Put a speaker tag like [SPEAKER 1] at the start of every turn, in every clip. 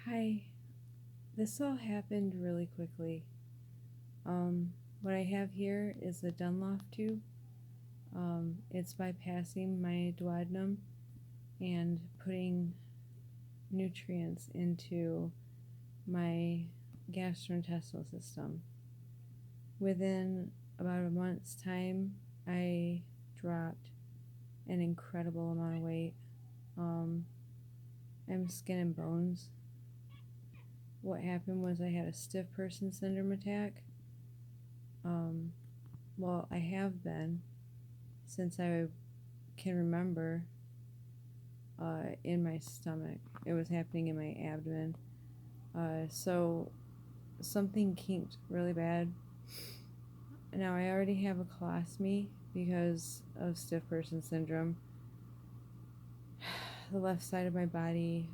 [SPEAKER 1] Hi, this all happened really quickly. What I have here is a Dunlop tube. It's bypassing my duodenum and putting nutrients into my gastrointestinal system. Within about a month's time, I dropped an incredible amount of weight. I'm skin and bones. What happened was I had a stiff person syndrome attack. Well, I have been since I can remember in my stomach. It was happening in my abdomen. So something kinked really bad. Now I already have a colostomy because of stiff person syndrome. The left side of my body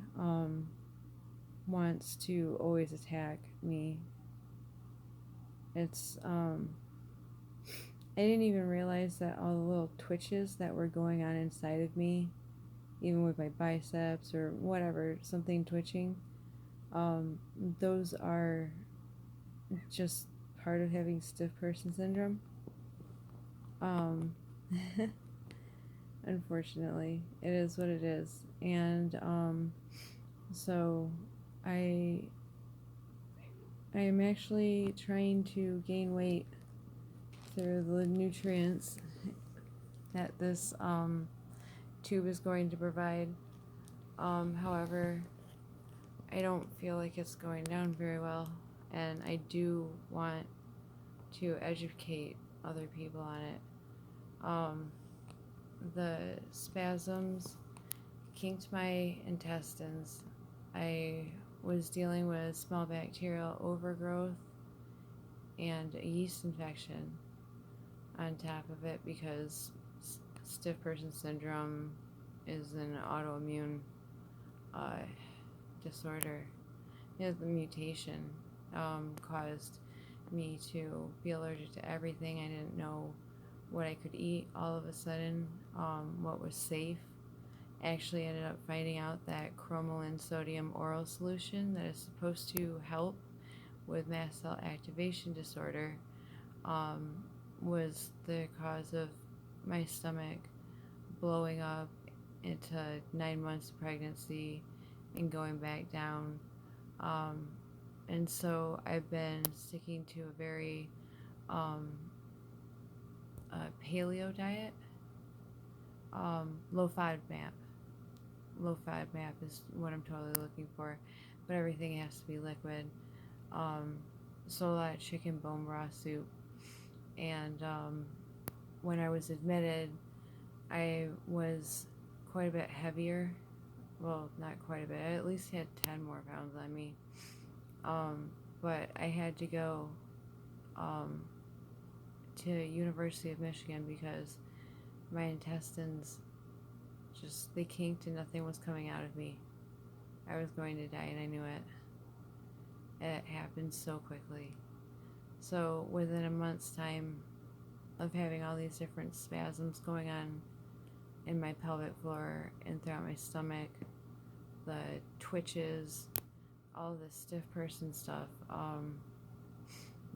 [SPEAKER 1] wants to always attack me. I didn't even realize that all the little twitches that were going on inside of me, even with my biceps or whatever, something twitching, those are just part of having stiff person syndrome. Unfortunately, it is what it is. And so I am actually trying to gain weight through the nutrients that this tube is going to provide. However, I don't feel like it's going down very well, and I do want to educate other people on it. The spasms kinked my intestines. I was dealing with small bacterial overgrowth and a yeast infection on top of it because stiff person syndrome is an autoimmune disorder. The mutation caused me to be allergic to everything. I didn't know what I could eat all of a sudden, what was safe. I actually ended up finding out that cromolyn sodium oral solution that is supposed to help with mast cell activation disorder was the cause of my stomach blowing up into 9 months of pregnancy and going back down. And so I've been sticking to a very paleo diet. Low FODMAP. Low FODMAP is what I'm totally looking for, but everything has to be liquid. So a lot of chicken bone broth soup. And when I was admitted, I was quite a bit heavier. Well, not quite a bit. I at least had 10 more pounds on me. But I had to go to University of Michigan because my intestines they kinked and nothing was coming out of me. I was going to die and I knew it. It happened so quickly. So within a month's time of having all these different spasms going on in my pelvic floor and throughout my stomach, the twitches, all this stiff person stuff,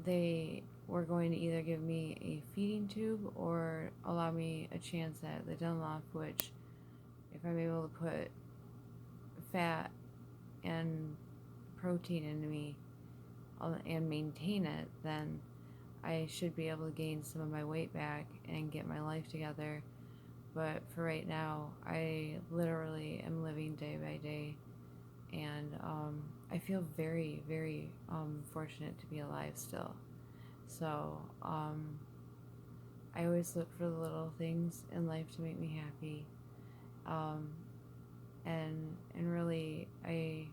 [SPEAKER 1] they were going to either give me a feeding tube or allow me a chance at the Dunlop, which if I'm able to put fat and protein into me and maintain it, then I should be able to gain some of my weight back and get my life together. But for right now, I literally am living day by day, and I feel very, very fortunate to be alive still. So I always look for the little things in life to make me happy, and really I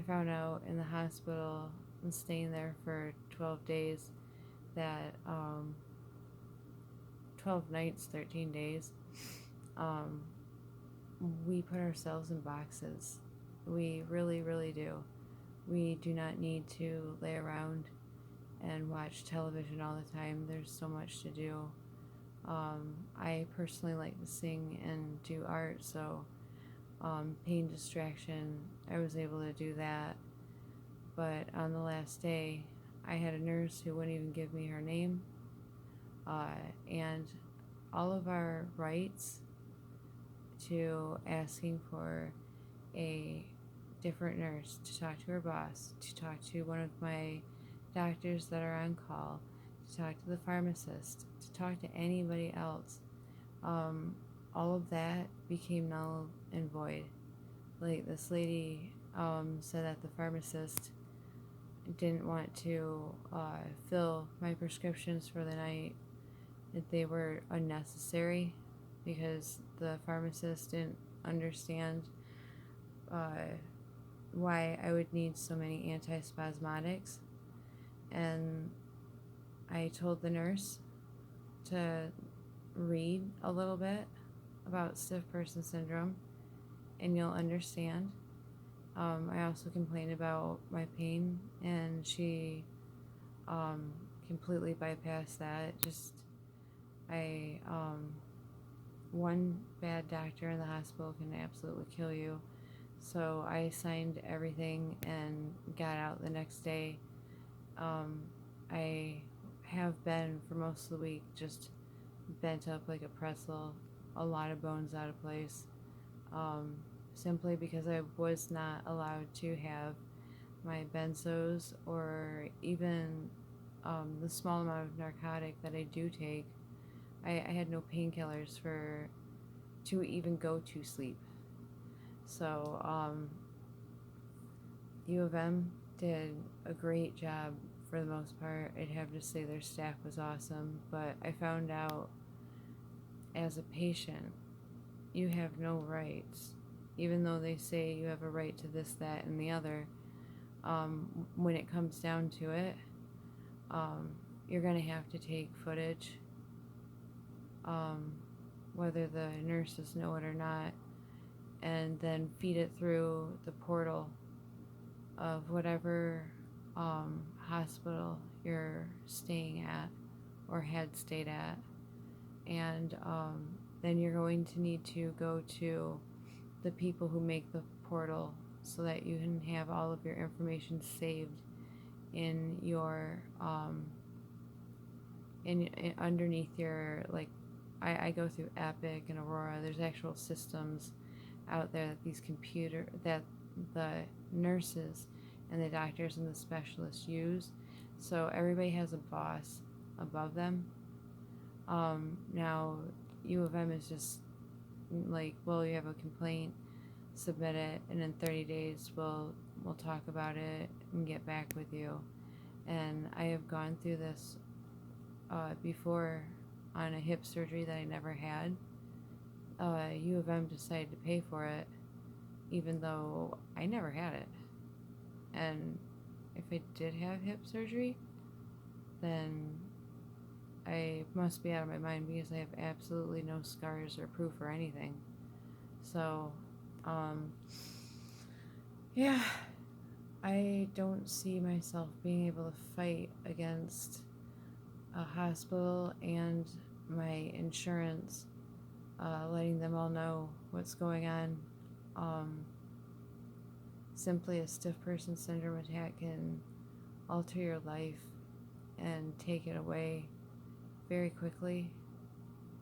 [SPEAKER 1] found out in the hospital and staying there for 12 days that 12 nights, 13 days, we put ourselves in boxes. We really, really do. We do not need to lay around and watch television all the time. There's so much to do. I personally like to sing and do art, so pain distraction I was able to do that. But on the last day, I had a nurse who wouldn't even give me her name. And all of our rights to asking for a different nurse, to talk to her boss, to talk to one of my doctors that are on call, to talk to the pharmacist, to talk to anybody else, all of that became null and void. Like this lady said that the pharmacist didn't want to fill my prescriptions for the night, that they were unnecessary because the pharmacist didn't understand why I would need so many antispasmodics. And I told the nurse to read a little bit about stiff person syndrome and you'll understand. I also complained about my pain, and she completely bypassed that. I, one bad doctor in the hospital can absolutely kill you. So I signed everything and got out the next day. I have been for most of the week just bent up like a pretzel, a lot of bones out of place. Simply because I was not allowed to have my benzos or even the small amount of narcotic that I do take. I had no painkillers to even go to sleep. So U of M did a great job for the most part. I'd have to say their staff was awesome, but I found out as a patient, you have no rights. Even though they say you have a right to this, that, and the other, when it comes down to it, you're going to have to take footage, whether the nurses know it or not, and then feed it through the portal of whatever hospital you're staying at or had stayed at. And then you're going to need to go to the people who make the portal so that you can have all of your information saved in your underneath your, like, I go through Epic and Aurora. There's actual systems out there that the nurses and the doctors and the specialists use, so everybody has a boss above them. Now U of M is just like, well, you have a complaint, submit it, and in 30 days we'll talk about it and get back with you. And I have gone through this before on a hip surgery that I never had. U of M decided to pay for it even though I never had it. And if I did have hip surgery, then I must be out of my mind because I have absolutely no scars or proof or anything. So, yeah, I don't see myself being able to fight against a hospital and my insurance, letting them all know what's going on. Simply a stiff person syndrome attack can alter your life and take it away very quickly.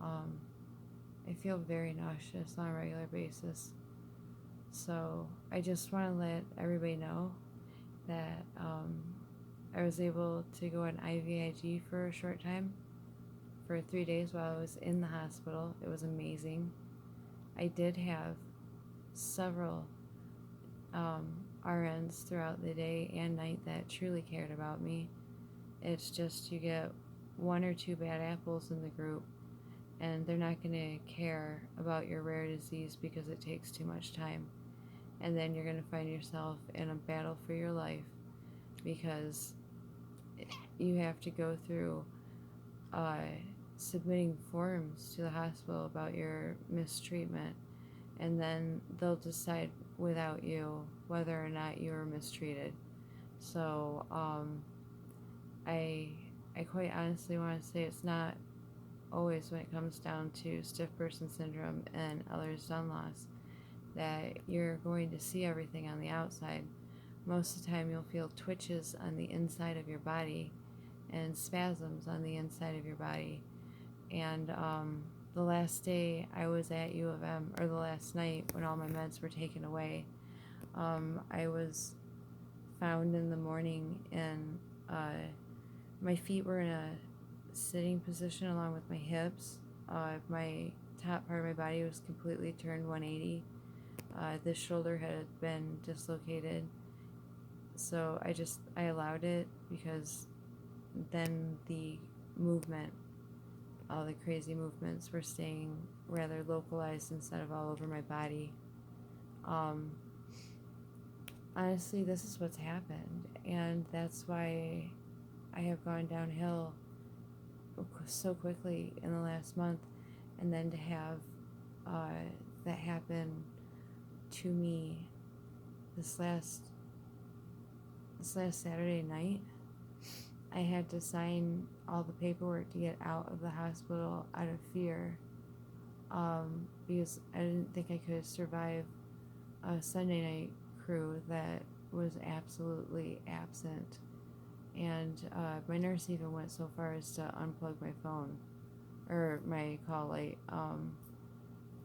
[SPEAKER 1] I feel very nauseous on a regular basis. So I just want to let everybody know that I was able to go on IVIG for a short time, for 3 days while I was in the hospital. It was amazing. I did have several RNs throughout the day and night that truly cared about me. It's just you get one or two bad apples in the group, and they're not going to care about your rare disease because it takes too much time. And then you're going to find yourself in a battle for your life because you have to go through submitting forms to the hospital about your mistreatment, and then they'll decide without you whether or not you were mistreated. So I quite honestly want to say it's not always, when it comes down to stiff person syndrome and Ehlers-Danlos, that you're going to see everything on the outside. Most of the time, you'll feel twitches on the inside of your body and spasms on the inside of your body. And the last day I was at U of M, or the last night when all my meds were taken away, I was found in the morning, and my feet were in a sitting position along with my hips. My top part of my body was completely turned 180. This shoulder had been dislocated, so I allowed it, because then the movement, all the crazy movements, were staying rather localized instead of all over my body. Honestly, this is what's happened, and that's why I have gone downhill so quickly in the last month. And then to have that happen to me this last Saturday night, I had to sign all the paperwork to get out of the hospital out of fear, because I didn't think I could survive a Sunday night crew that was absolutely absent. And my nurse even went so far as to unplug my phone, or my call light.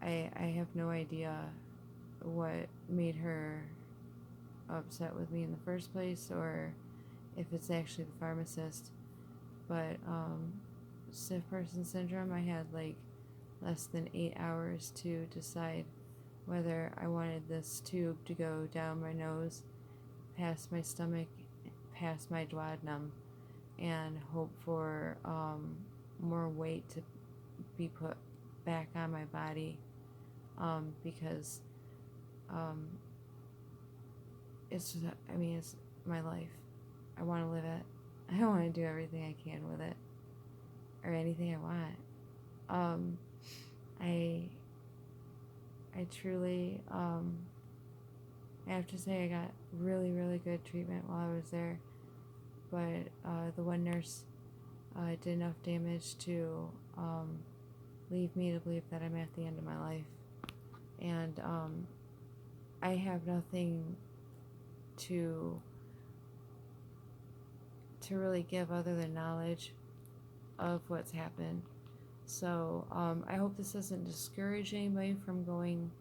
[SPEAKER 1] I have no idea what made her upset with me in the first place, or if it's actually the pharmacist. But stiff person syndrome, I had like less than 8 hours to decide whether I wanted this tube to go down my nose, past my stomach, past my duodenum, and hope for more weight to be put back on my body, because it's my life. I want to live it. I want to do everything I can with it, or anything I want. I truly, I have to say I got really, really good treatment while I was there, but the one nurse did enough damage to leave me to believe that I'm at the end of my life. And I have nothing to really give other than knowledge of what's happened. So I hope this doesn't discourage anybody from going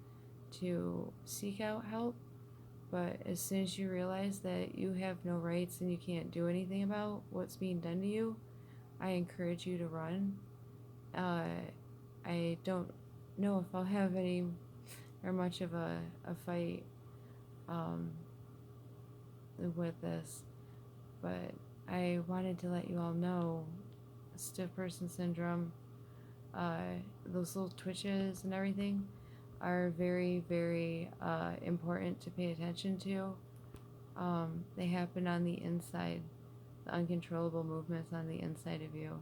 [SPEAKER 1] to seek out help. But as soon as you realize that you have no rights and you can't do anything about what's being done to you, I encourage you to run. I don't know if I'll have any or much of a fight with this, but I wanted to let you all know stiff person syndrome, those little twitches and everything, are very, very important to pay attention to. They happen on the inside, the uncontrollable movements on the inside of you.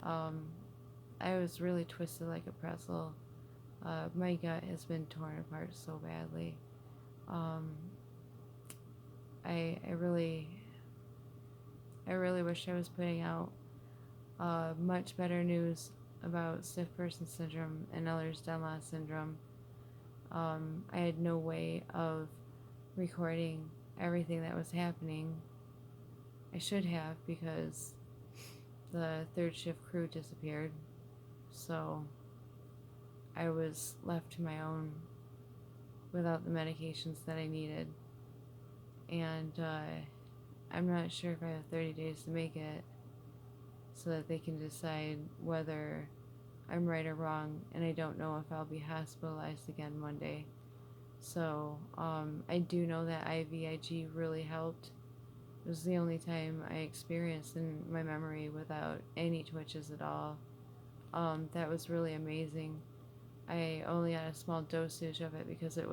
[SPEAKER 1] I was really twisted like a pretzel. My gut has been torn apart so badly. I really wish I was putting out much better news about stiff person syndrome and Ehlers-Danlos syndrome. I had no way of recording everything that was happening. I should have, because the third shift crew disappeared, so I was left to my own without the medications that I needed. And I'm not sure if I have 30 days to make it, so that they can decide whether I'm right or wrong, and I don't know if I'll be hospitalized again Monday. So I do know that IVIG really helped. It was the only time I experienced in my memory without any twitches at all. That was really amazing. I only got a small dosage of it because it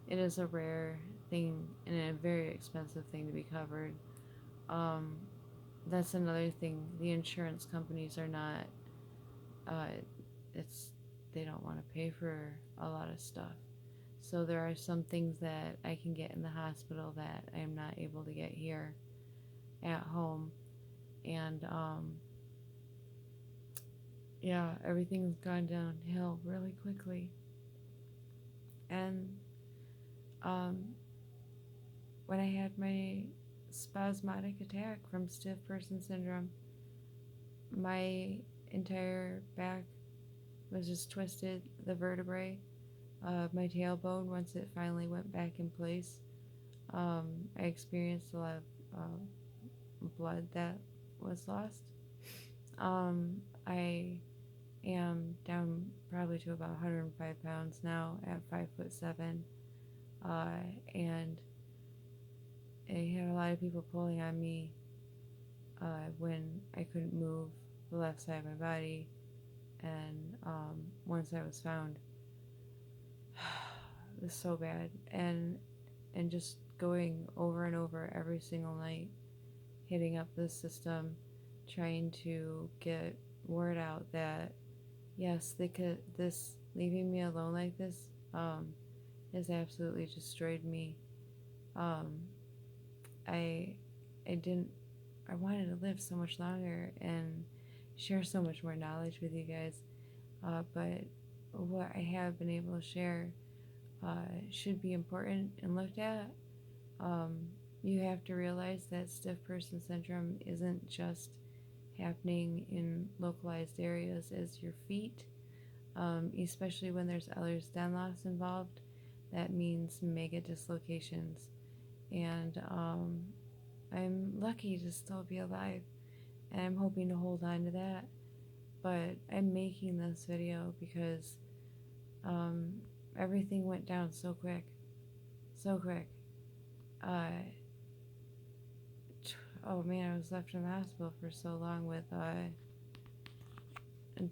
[SPEAKER 1] is a rare thing and a very expensive thing to be covered. That's another thing. The insurance companies are not, they don't want to pay for a lot of stuff. So there are some things that I can get in the hospital that I am not able to get here at home. And yeah, everything's gone downhill really quickly. And Um, when I had my spasmodic attack from stiff person syndrome, my entire back was just twisted. The vertebrae, my tailbone, once it finally went back in place, I experienced a lot of blood that was lost. I am down probably to about 105 pounds now at 5'7", and I had a lot of people pulling on me when I couldn't move the left side of my body, and once I was found, it was so bad, and just going over and over every single night, hitting up the system, trying to get word out that yes, this leaving me alone like this has absolutely destroyed me. Um, I I didn't I wanted to live so much longer and share so much more knowledge with you guys, but what I have been able to share should be important and looked at. Um, you have to realize that stiff person syndrome isn't just happening in localized areas as your feet, especially when there's Ehlers-Danlos involved. That means mega dislocations. And I'm lucky to still be alive, and I'm hoping to hold on to that. But I'm making this video because um, everything went down so quick. So quick. Uh, oh man, I was left in the hospital for so long with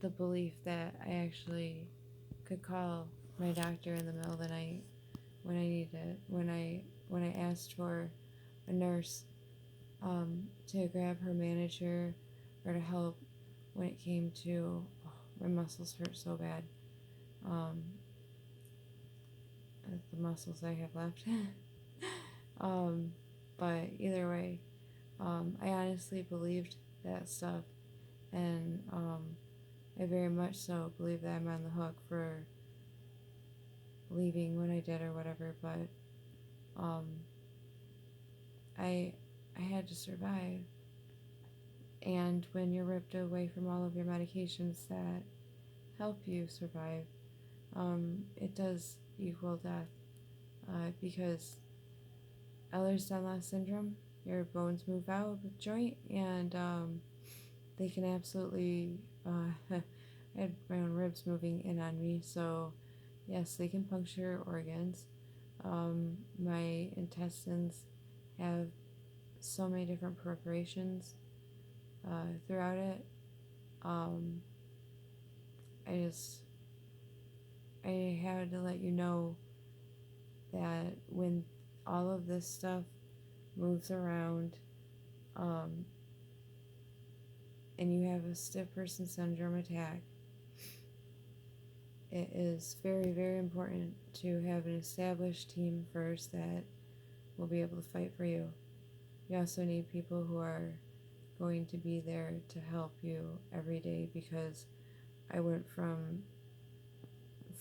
[SPEAKER 1] the belief that I actually could call my doctor in the middle of the night when I needed when I asked for a nurse to grab her manager or to help when it came to my muscles hurt so bad. Um, the muscles I have left. um, but either way, I honestly believed that stuff, and I very much so believe that I'm on the hook for leaving when I did or whatever. But um, I I had to survive, and when you're ripped away from all of your medications that help you survive, it does equal death, because Ehlers-Danlos syndrome, your bones move out of the joint, and they can absolutely. I had my own ribs moving in on me, so yes, they can puncture organs. My intestines have so many different perforations throughout it. Um, I just I had to let you know that when all of this stuff moves around, um, and you have a stiff person syndrome attack, it is very, very important to have an established team first that will be able to fight for you. You also need people who are going to be there to help you every day, because I went from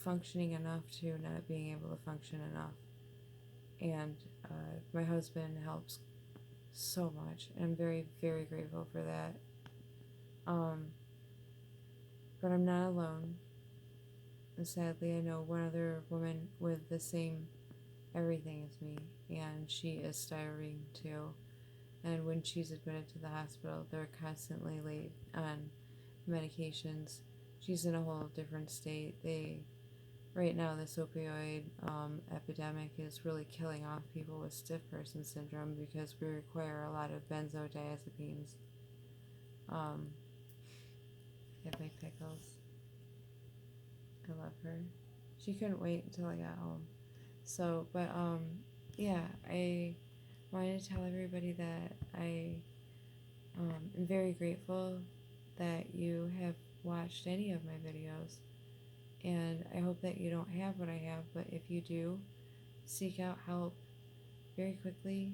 [SPEAKER 1] functioning enough to not being able to function enough. And my husband helps so much, and I'm very, very grateful for that. But I'm not alone. And sadly, I know one other woman with the same everything as me, and she is starving too. And when she's admitted to the hospital, they're constantly late on medications. She's in a whole different state. Right now, this opioid epidemic is really killing off people with stiff person syndrome because we require a lot of benzodiazepines. Get my pickles. I love her. She couldn't wait until I got home. So, but yeah, I wanted to tell everybody that I am very grateful that you have watched any of my videos, and I hope that you don't have what I have, but if you do, seek out help very quickly.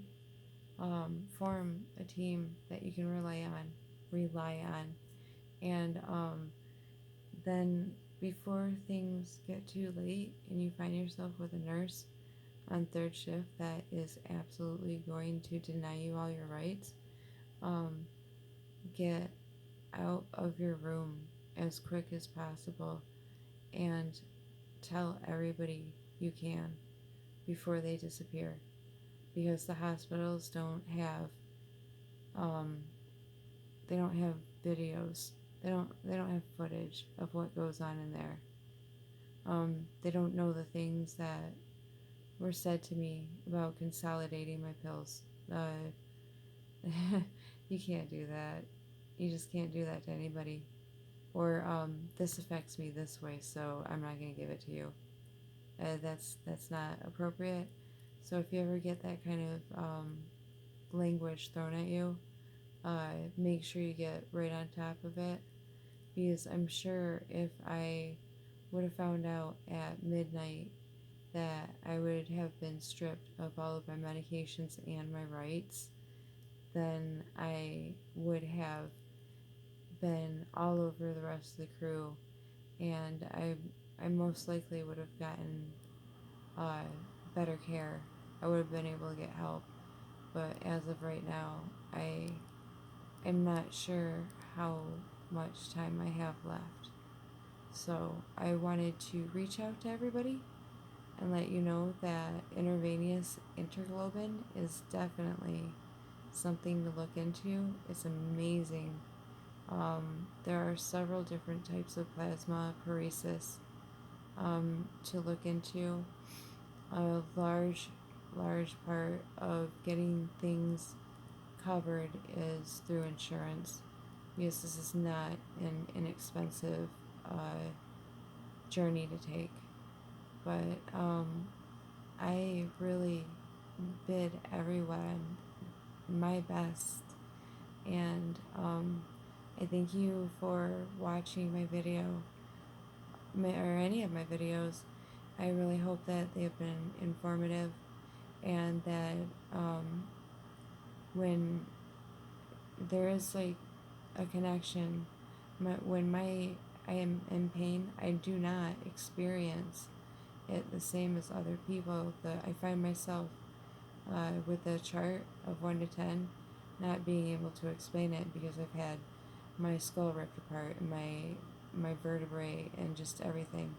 [SPEAKER 1] Form a team that you can rely on, and then before things get too late and you find yourself with a nurse, on third shift that is absolutely going to deny you all your rights, get out of your room as quick as possible and tell everybody you can before they disappear, because the hospitals um, don't have videos. They don't have footage of what goes on in there. They don't know the things that were said to me about consolidating my pills. You can't do that. You just can't do that to anybody. Or this affects me this way, so I'm not going to give it to you. That's not appropriate. So if you ever get that kind of language thrown at you, make sure you get right on top of it, because I'm sure if I would have found out at midnight that I would have been stripped of all of my medications and my rights, then I would have been all over the rest of the crew, and I most likely would have gotten uh, better care. I would have been able to get help, but as of right now, I am not sure how much time I have left. So I wanted to reach out to everybody and let you know that intravenous interglobin is definitely something to look into. It's amazing. There are several different types of plasma paresis to look into. A large part of getting things covered is through insurance, because this is not an inexpensive journey to take. But I really bid everyone my best, and I thank you for watching my video, or any of my videos. I really hope that they've been informative, and that when there is like a connection, when I am in pain, I do not experience it the same as other people. That I find myself with a chart of 1 to 10 not being able to explain it, because I've had my skull ripped apart and my vertebrae and just everything.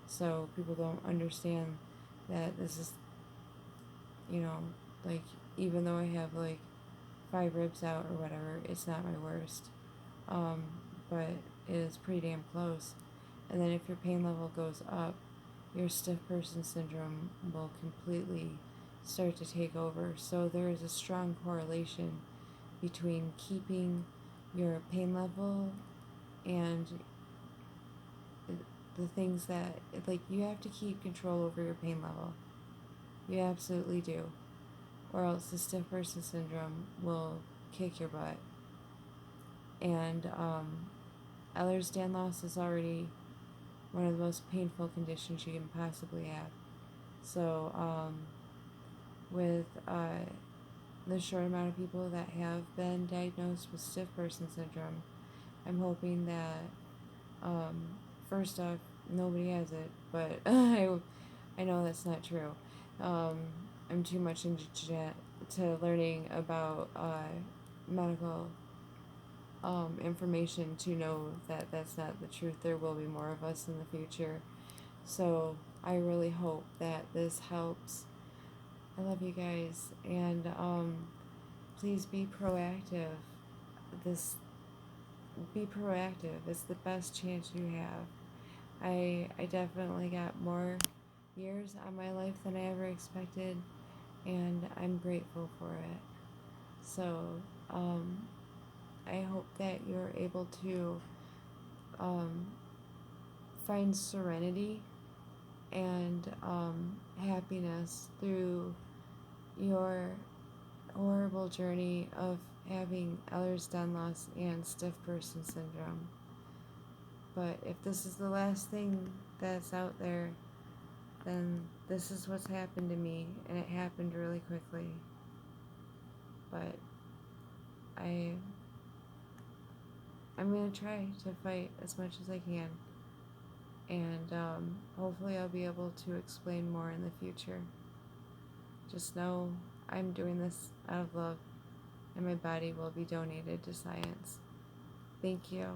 [SPEAKER 1] So people don't understand that this is, like, even though I have like 5 ribs out or whatever, it's not my worst. Um, but it is pretty damn close. And then if your pain level goes up, your stiff person syndrome will completely start to take over. So there is a strong correlation between keeping your pain level and the things that, like, you have to keep control over your pain level. You absolutely do. Or else the stiff person syndrome will kick your butt. And Ehlers-Danlos is already one of the most painful conditions you can possibly have. So with the short amount of people that have been diagnosed with stiff person syndrome, I'm hoping that first off, nobody has it, but I know that's not true. I'm too much into to learning about medical information to know that that's not the truth. There will be more of us in the future. So I really hope that this helps. I love you guys, and please be proactive. This Be proactive. It's the best chance you have. I definitely got more years on my life than I ever expected, and I'm grateful for it. So I hope that you're able to find serenity and happiness through your horrible journey of having Ehlers-Danlos and stiff person syndrome. But if this is the last thing that's out there, then this is what's happened to me, and it happened really quickly. But I'm gonna try to fight as much as I can, and hopefully I'll be able to explain more in the future. just know I'm doing this out of love, and my body will be donated to science. Thank you.